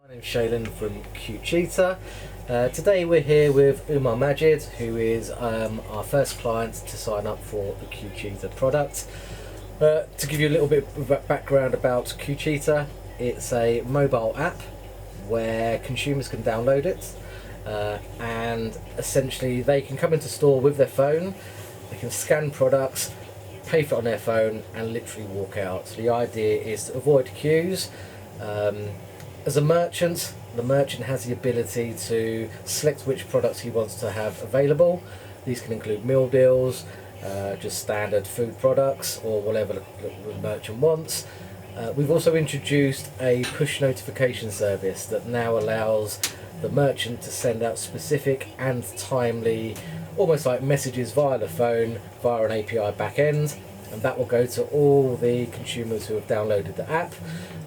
My name's Shaylin from QueueCheetah. Today we're here with Umar Majid, who is our first client to sign up for the QueueCheetah product. To give you a little bit of background about QueueCheetah, it's a mobile app where consumers can download it and essentially they can come into store with their phone, they can scan products, pay for it on their phone and literally walk out. So the idea is to avoid queues. As a merchant, the merchant has the ability to select which products he wants to have available. These can include meal deals, just standard food products, or whatever the merchant wants. We've also introduced a push notification service that now allows the merchant to send out specific and timely, almost like messages via the phone, via an API backend, and that will go to all the consumers who have downloaded the app.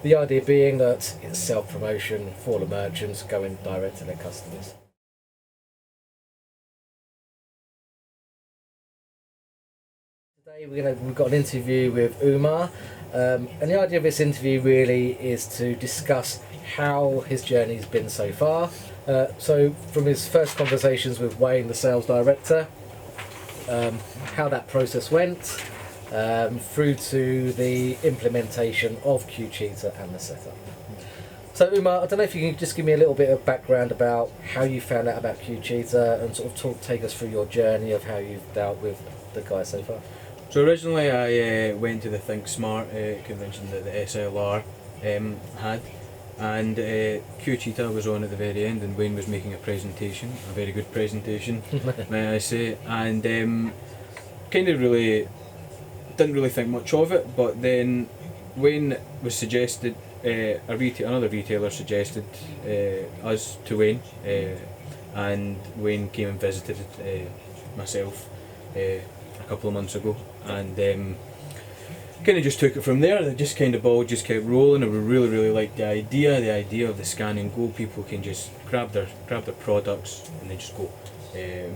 The idea being that it's self-promotion for the merchants going direct to their customers. Today we've got an interview with Umar, and the idea of this interview really is to discuss how his journey has been so far. So from his first conversations with Wayne, the sales director, how that process went, through to the implementation of QueueCheetah and the setup. So Umar, I don't know if you can just give me a little bit of background about how you found out about QueueCheetah and sort of take us through your journey of how you've dealt with the guys so far. So originally I went to the Think Smart convention that the SLR had, and QueueCheetah was on at the very end and Wayne was making a presentation, a very good presentation may I say, and kind of really didn't really think much of it, but then Wayne was suggested, another retailer suggested us to Wayne, and Wayne came and visited myself a couple of months ago, and kind of just took it from there. It just kind of ball just kept rolling, and we really liked the idea of the scan and go. People can just grab their products and they just go.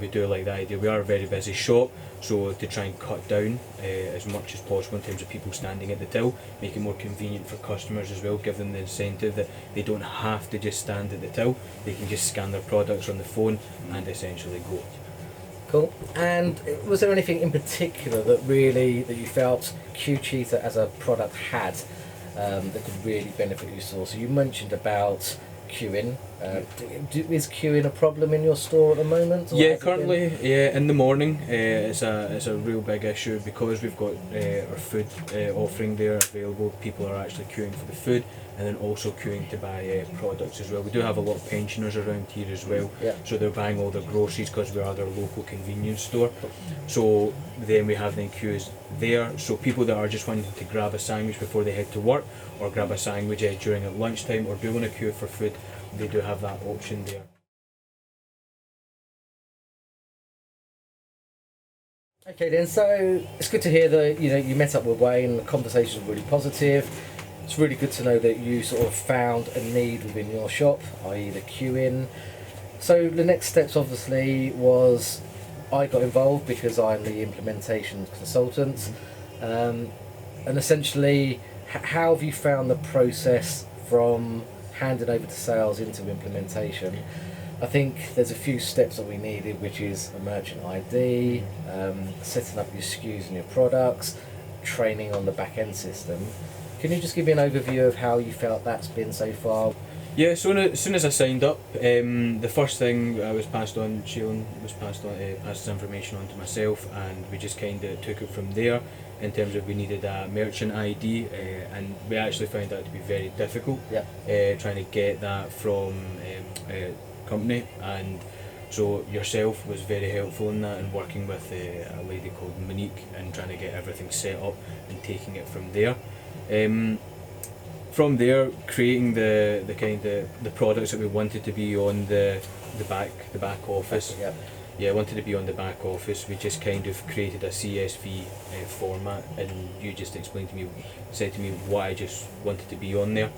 We do like the idea. We are a very busy shop, so to try and cut down as much as possible in terms of people standing at the till, make it more convenient for customers as well, give them the incentive that they don't have to just stand at the till, they can just scan their products on the phone and essentially go. Cool. And was there anything in particular that you felt QueueCheetah as a product had that could really benefit your store? So you mentioned about queuing. Is queuing a problem in your store at the moment? Yeah, currently, in the morning it's a real big issue because we've got our food offering there available. People are actually queuing for the food and then also queuing to buy products as well. We do have a lot of pensioners around here as well, so they're buying all their groceries because we are their local convenience store. So then we have the queues there, so people that are just wanting to grab a sandwich before they head to work, or grab a sandwich during at lunchtime, or do want to queue for food, they do have that option there. Okay then, so it's good to hear that you met up with Wayne, the conversation was really positive. It's really good to know that you sort of found a need within your shop, i.e. the queuing. So the next steps obviously was I got involved because I'm the implementation consultant, and essentially how have you found the process from handing over to sales into implementation? I think there's a few steps that we needed, which is a merchant ID, setting up your SKUs and your products, training on the back-end system. Can you just give me an overview of how you felt that's been so far? Yeah, so as soon as I signed up, the first thing I was passed on, Shaylin passed his information on to myself, and we just kind of took it from there in terms of we needed a merchant ID, and we actually found that to be very difficult, trying to get that from a company, and so yourself was very helpful in that, and working with a lady called Monique and trying to get everything set up and taking it from there. From there, creating the products that we wanted to be on the back office. Yeah, I wanted to be on the back office. We just kind of created a CSV format, and you just said to me what I just wanted to be on there.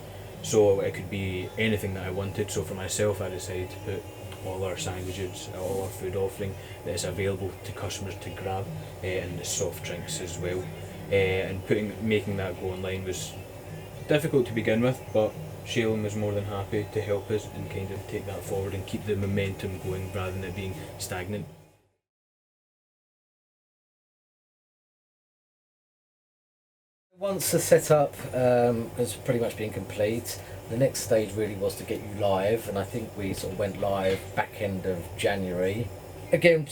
So it could be anything that I wanted. So for myself, I decided to put all our sandwiches, all our food offering that is available to customers to grab, and the soft drinks as well. And making that go online was difficult to begin with, but Shalem is more than happy to help us and kind of take that forward and keep the momentum going rather than it being stagnant. Once the setup has pretty much been complete, the next stage really was to get you live, and I think we sort of went live back end of January. Again,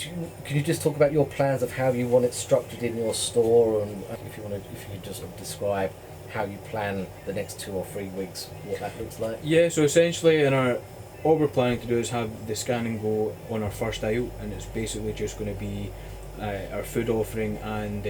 can you just talk about your plans of how you want it structured in your store, and if you could just sort of describe how you plan the next 2 or 3 weeks, what that looks like? Yeah, so essentially what we're planning to do is have the scan and go on our first aisle, and it's basically just going to be our food offering and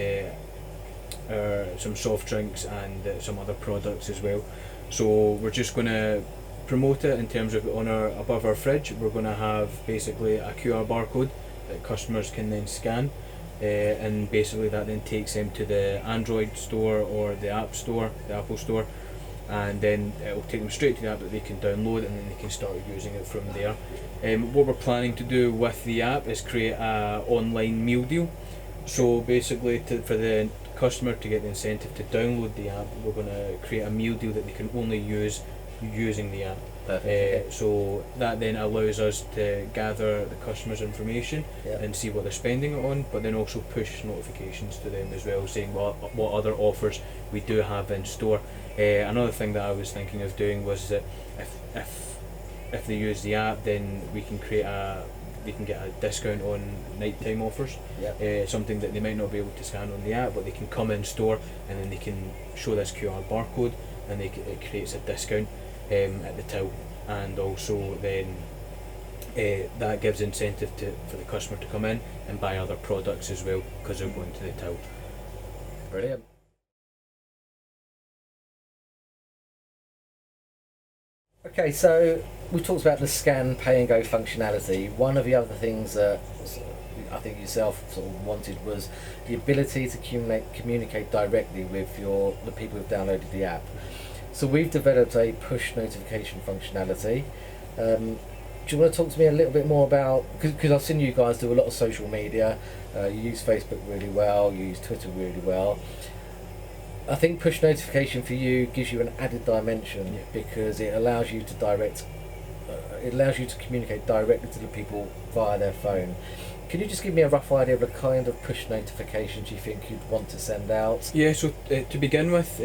some soft drinks and some other products as well. So we're just going to promote it in terms of above our fridge. We're going to have basically a QR barcode that customers can then scan, and basically that then takes them to the Android store or the App Store, the Apple Store, and then it will take them straight to the app that they can download, and then they can start using it from there. What we're planning to do with the app is create an online meal deal. So basically, for the customer to get the incentive to download the app, we're going to create a meal deal that they can only use using the app. So that then allows us to gather the customer's information and see what they're spending it on, but then also push notifications to them as well, saying what other offers we do have in store. Another thing that I was thinking of doing was that if they use the app, then we can they can get a discount on nighttime offers. Something that they might not be able to scan on the app, but they can come in store and then they can show this QR barcode, and it creates a discount at the till, and also then that gives incentive for the customer to come in and buy other products as well because they're going to the till. Brilliant. Okay, so we talked about the scan, pay and go functionality. One of the other things that I think yourself sort of wanted was the ability to communicate directly with the people who've downloaded the app. So we've developed a push notification functionality. Do you want to talk to me a little bit more about, because I've seen you guys do a lot of social media, you use Facebook really well, you use Twitter really well. I think push notification for you gives you an added dimension because it allows you to communicate directly to the people via their phone. Can you just give me a rough idea of the kind of push notifications you think you'd want to send out? Yeah, so to begin with,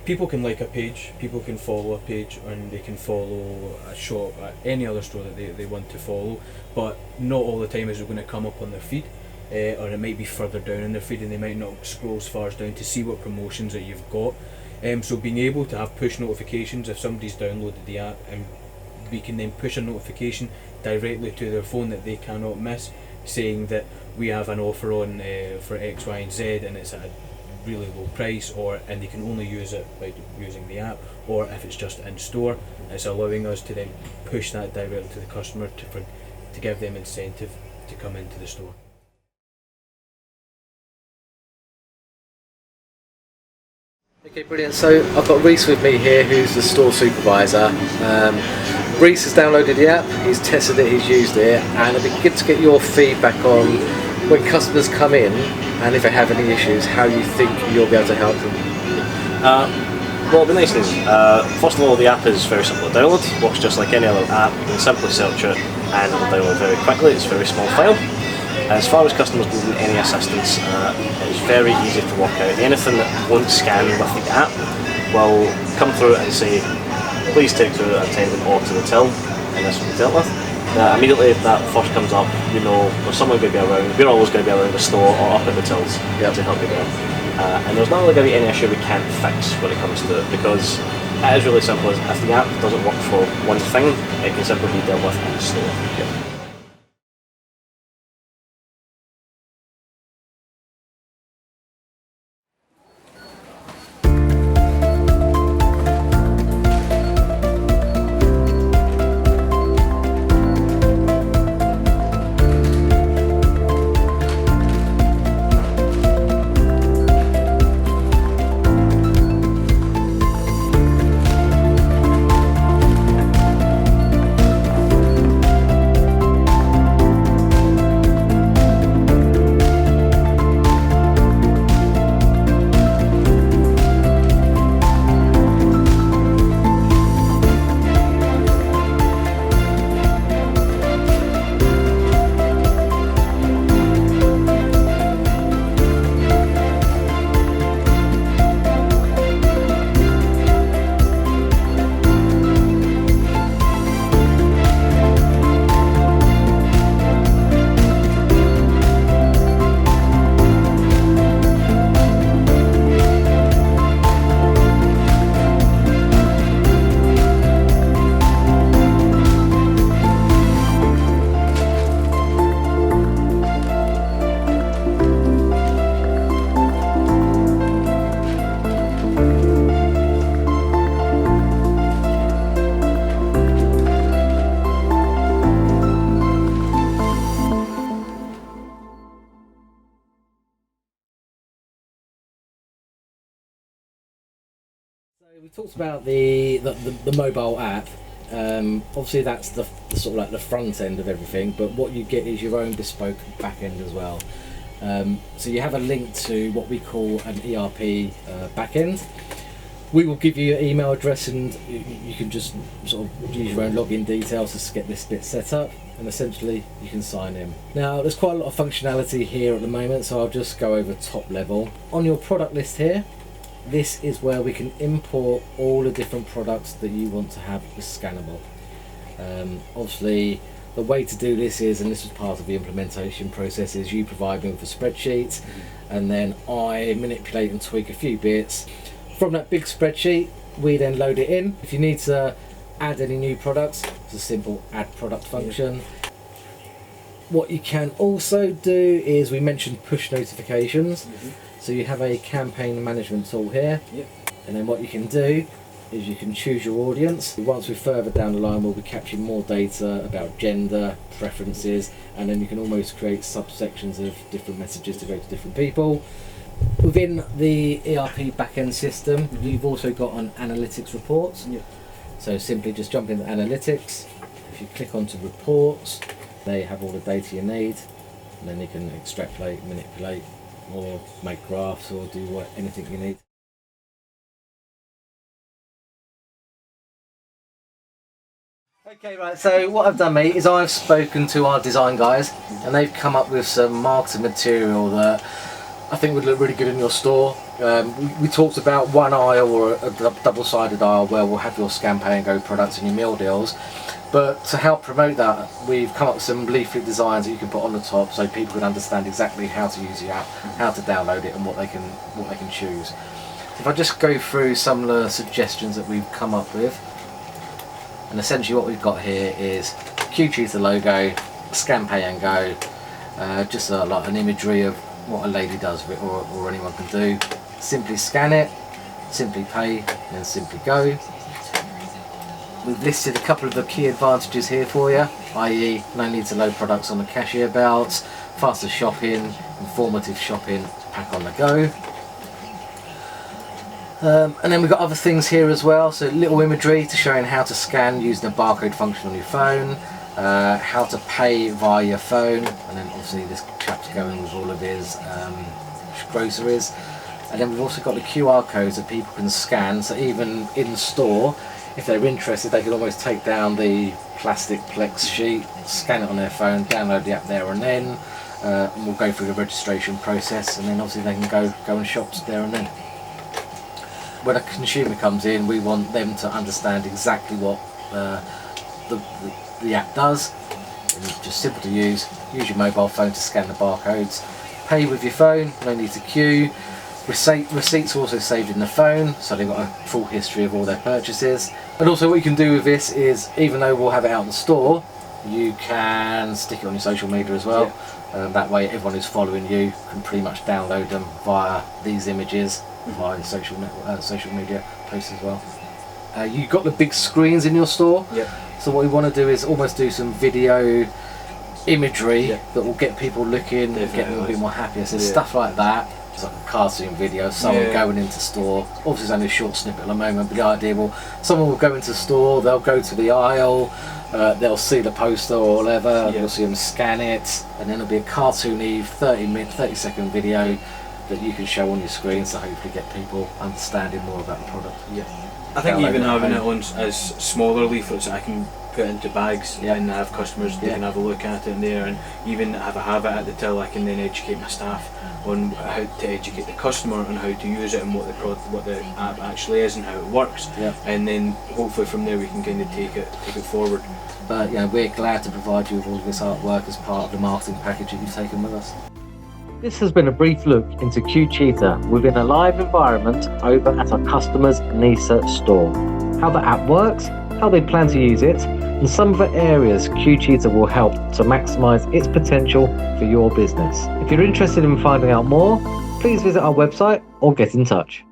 people can like a page, people can follow a page, and they can follow a shop, any other store that they want to follow, but not all the time is it going to come up on their feed. Or it might be further down in their feed and they might not scroll as far as down to see what promotions that you've got. So being able to have push notifications if somebody's downloaded the app, and we can then push a notification directly to their phone that they cannot miss, saying that we have an offer on for X, Y and Z and it's at a really low price, and they can only use it by using the app, or if it's just in store, it's allowing us to then push that directly to the customer to give them incentive to come into the store. Okay, brilliant. So I've got Reese with me here, who's the store supervisor. Reese has downloaded the app, he's tested it, he's used it, and it'd be good to get your feedback on when customers come in and if they have any issues, how you think you'll be able to help them. Well, the nice thing is, first of all, the app is very simple to download. It works just like any other app. You can simply search it and it'll download very quickly. It's a very small file. As far as customers needing any assistance, it's very easy to work out. Anything that won't scan with the app will come through and say, please take to the attendant or to the till, and this will be dealt with. Immediately if that first comes up, you know there's someone going to be around. We're always going to be around the store or up at the tills to help you there. And there's not really going to be any issue we can't fix when it comes to it, because it is really simple. If the app doesn't work for one thing, it can simply be dealt with in the store. We talked about the mobile app. Obviously that's the sort of like the front end of everything, but what you get is your own bespoke back end as well. So you have a link to what we call an ERP back end. We will give you your email address and you can just sort of use your own login details to get this bit set up, and essentially you can sign in. Now there's quite a lot of functionality here at the moment, so I'll just go over top level. On your product list here, this is where we can import all the different products that you want to have as scannable. Obviously the way to do this is, and this was part of the implementation process, is you provide me with a spreadsheet and then I manipulate and tweak a few bits. From that big spreadsheet we then load it in. If you need to add any new products, it's a simple add product function. What you can also do is, we mentioned push notifications. So you have a campaign management tool here, and then what you can do is you can choose your audience. Once we're further down the line, we'll be capturing more data about gender, preferences, and then you can almost create subsections of different messages to go to different people. Within the ERP backend system, you've also got an analytics report. So simply just jump into analytics. If you click onto reports, they have all the data you need, and then you can extrapolate, manipulate, or make graphs, or do anything you need. Okay, right, so what I've done, mate, is I've spoken to our design guys and they've come up with some marketing material that I think would look really good in your store. We talked about one aisle or a double-sided aisle where we'll have your Scan Pay and Go products and your meal deals. But to help promote that, we've come up with some leaflet designs that you can put on the top so people can understand exactly how to use the app, how to download it, and what they can choose. If I just go through some of the suggestions that we've come up with, and essentially what we've got here is QueueCheetah logo, Scan Pay and Go, just like an imagery of what a lady does with it, or anyone can do. Simply scan it, simply pay, and then simply go. We've listed a couple of the key advantages here for you, i.e. no need to load products on the cashier belt, faster shopping, informative shopping, pack on the go. And then we've got other things here as well, so little imagery to showing how to scan using the barcode function on your phone, how to pay via your phone, and then obviously this chap's going with all of his groceries. And then we've also got the QR codes that people can scan, so even in store, if they're interested, they can almost take down the plastic Plex sheet, scan it on their phone, download the app there and then, and we'll go through the registration process, and then obviously they can go and shop there and then. When a consumer comes in, we want them to understand exactly what the app does. It's just simple to use. Use your mobile phone to scan the barcodes. Pay with your phone, no need to queue. Receipts are also saved in the phone, so they've got a full history of all their purchases. And also what you can do with this is, even though we'll have it out in the store, you can stick it on your social media as well. That way everyone who's following you can pretty much download them via these images, via social media posts as well. You've got the big screens in your store, so what we want to do is almost do some video imagery that will get people looking, get them a bit more happier. So stuff like that. It's like a cartoon video, someone going into store. Obviously it's only a short snippet at the moment, but the idea will, someone will go into store, they'll go to the aisle, they'll see the poster or whatever, you'll see them scan it, and then it'll be a cartoony 30-second video that you can show on your screen, so hopefully get people understanding more about the product. I think even having it on as smaller leaflets I can put into bags and have customers, they can have a look at it in there, and even have it at the till, I can then educate my staff on how to educate the customer on how to use it and what the app actually is and how it works, and then hopefully from there we can kind of take it forward. But we're glad to provide you with all of this artwork as part of the marketing package that you've taken with us. This has been a brief look into QueueCheetah within a live environment over at our customers' Nisa store. How the app works, how they plan to use it, and some of the areas QueueCheetah will help to maximise its potential for your business. If you're interested in finding out more, please visit our website or get in touch.